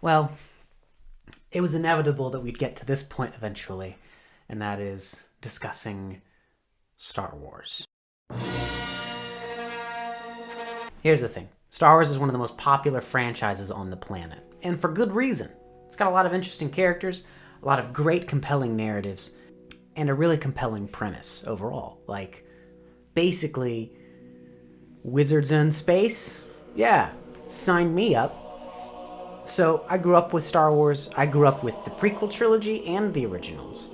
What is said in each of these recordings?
Well, it was inevitable that we'd get to this point eventually, and that is discussing Star Wars. Here's the thing. Star Wars is one of the most popular franchises on the planet, and for good reason. It's got a lot of interesting characters, a lot of great compelling narratives, and a really compelling premise overall. Like, basically, wizards in space? Yeah, sign me up. So I grew up with Star Wars. I grew up with the prequel trilogy and the originals.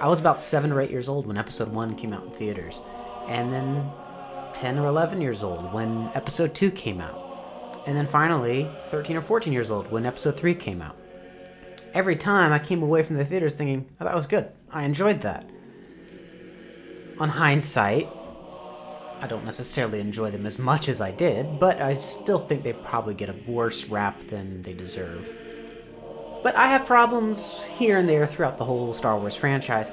I was about 7 or 8 years old when Episode 1 came out in theaters, and then 10 or 11 years old when Episode 2 came out, and then finally 13 or 14 years old when Episode 3 came out. Every time I came away from the theaters thinking, oh, that was good. I enjoyed that. On hindsight, I don't necessarily enjoy them as much as I did, but I still think they probably get a worse rap than they deserve. But I have problems here and there throughout the whole Star Wars franchise.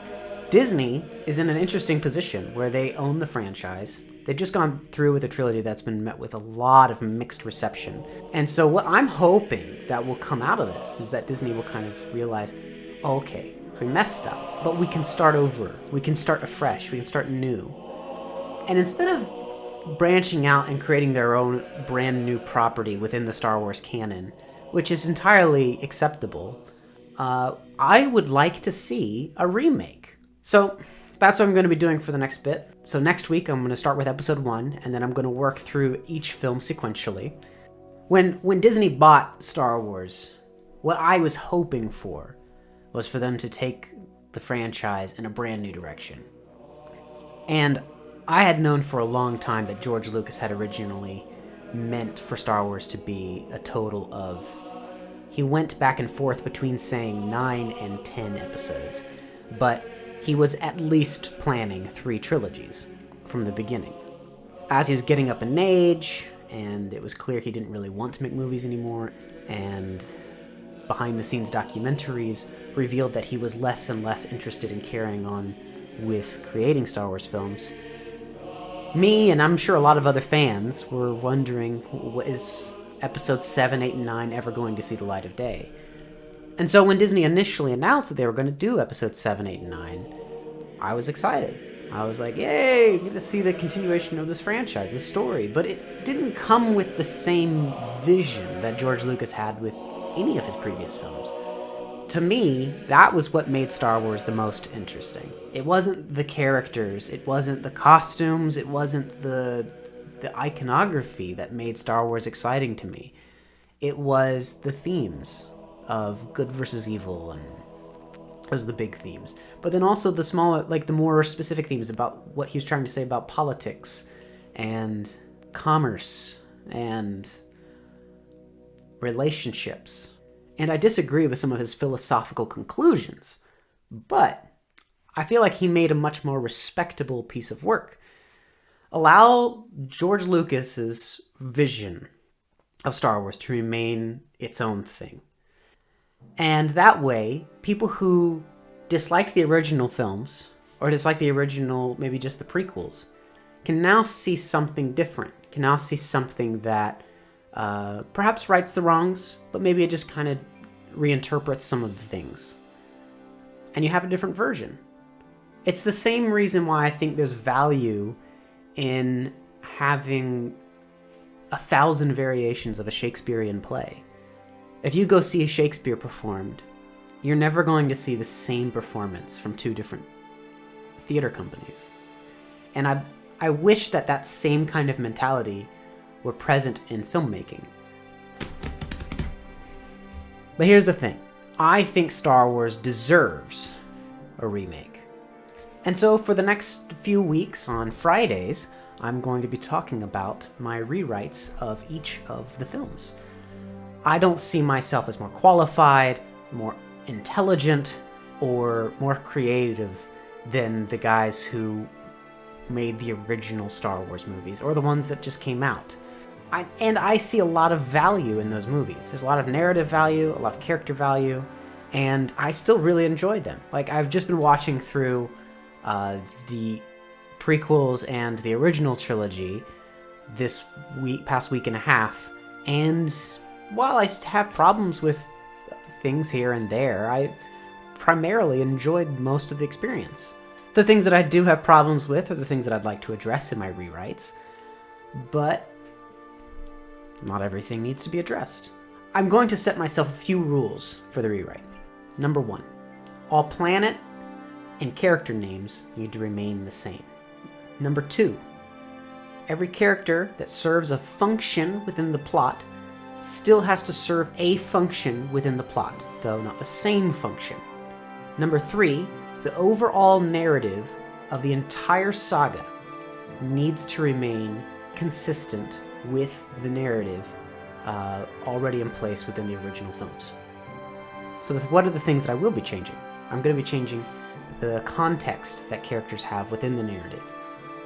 Disney is in an interesting position where they own the franchise. They've just gone through with a trilogy that's been met with a lot of mixed reception. And so what I'm hoping that will come out of this is that Disney will kind of realize, oh, okay, we messed up, but we can start over. We can start afresh. We can start new. And instead of branching out and creating their own brand new property within the Star Wars canon, which is entirely acceptable, I would like to see a remake. So that's what I'm going to be doing for the next bit. So next week I'm going to start with Episode 1, and then I'm going to work through each film sequentially. When Disney bought Star Wars, what I was hoping for was for them to take the franchise in a brand new direction. And I had known for a long time that George Lucas had originally meant for Star Wars to be a total of... He went back and forth between saying 9 and 10 episodes, but he was at least planning 3 trilogies from the beginning. As he was getting up in age, and it was clear he didn't really want to make movies anymore, and behind-the-scenes documentaries revealed that he was less and less interested in carrying on with creating Star Wars films, me, and I'm sure a lot of other fans, were wondering, is Episodes 7, 8, and 9 ever going to see the light of day? And so when Disney initially announced that they were going to do Episodes 7, 8, and 9, I was excited. I was like, yay, we get to see the continuation of this franchise, this story. But it didn't come with the same vision that George Lucas had with any of his previous films. To me, that was what made Star Wars the most interesting. It wasn't the characters, it wasn't the costumes, it wasn't the iconography that made Star Wars exciting to me. It was the themes of good versus evil, and those are the big themes. But then also the smaller, like the more specific themes about what he was trying to say about politics and commerce and relationships. And I disagree with some of his philosophical conclusions, but I feel like he made a much more respectable piece of work. Allow George Lucas's vision of Star Wars to remain its own thing. And that way, people who dislike the original films, or dislike the original, maybe just the prequels, can now see something different, can now see something that perhaps rights the wrongs, but maybe it just kind of reinterprets some of the things. And you have a different version. It's the same reason why I think there's value in having 1,000 variations of a Shakespearean play. If you go see Shakespeare performed, you're never going to see the same performance from 2 different theater companies. And I wish that that same kind of mentality were present in filmmaking. But here's the thing. I think Star Wars deserves a remake. And so for the next few weeks on Fridays, I'm going to be talking about my rewrites of each of the films. I don't see myself as more qualified, more intelligent, or more creative than the guys who made the original Star Wars movies, or the ones that just came out. I see a lot of value in those movies. There's a lot of narrative value, a lot of character value, and I still really enjoyed them. Like, I've just been watching through the prequels and the original trilogy this past week and a half, and while I have problems with things here and there. I primarily enjoyed most of the experience. The things that I do have problems with are the things that I'd like to address in my rewrites, but not everything needs to be addressed. I'm going to set myself a few rules for the rewrite. Number 1, all planet and character names need to remain the same. Number 2, every character that serves a function within the plot still has to serve a function within the plot, though not the same function. Number 3, the overall narrative of the entire saga needs to remain consistent with the narrative already in place within the original films. So what are the things that I will be changing? I'm going to be changing the context that characters have within the narrative.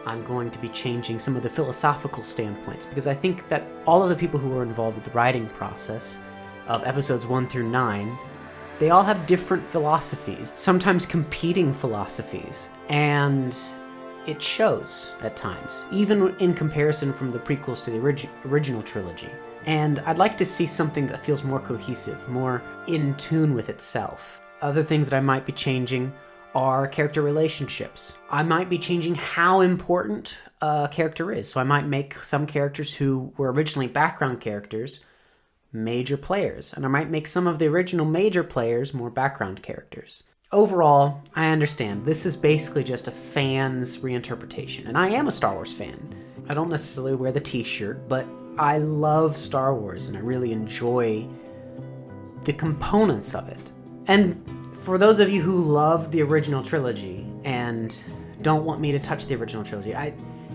I'm going to be changing some of the philosophical standpoints, because I think that all of the people who were involved with the writing process of episodes 1 through 9, they all have different philosophies, sometimes competing philosophies, and it shows at times, even in comparison from the prequels to the original trilogy. And I'd like to see something that feels more cohesive, more in tune with itself. Other things that I might be changing are character relationships. I might be changing how important a character is. So I might make some characters who were originally background characters major players, and I might make some of the original major players more background characters. Overall, I understand this is basically just a fan's reinterpretation, and I am a Star Wars fan. I don't necessarily wear the t-shirt, but I love Star Wars and I really enjoy the components of it. And for those of you who love the original trilogy and don't want me to touch the original trilogy,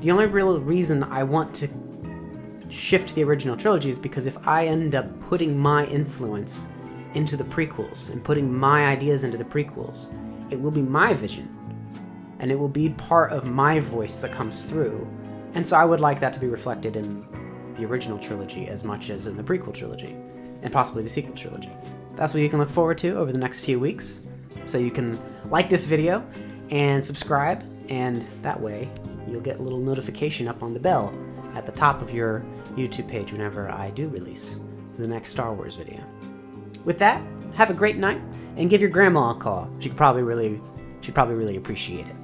the only real reason I want to shift the original trilogy is because if I end up putting my influence into the prequels and putting my ideas into the prequels, it will be my vision and it will be part of my voice that comes through. And so I would like that to be reflected in the original trilogy as much as in the prequel trilogy and possibly the sequel trilogy. That's what you can look forward to over the next few weeks. So you can like this video and subscribe, and that way you'll get a little notification up on the bell at the top of your YouTube page whenever I do release the next Star Wars video. With that, have a great night and give your grandma a call. She'd probably really appreciate it.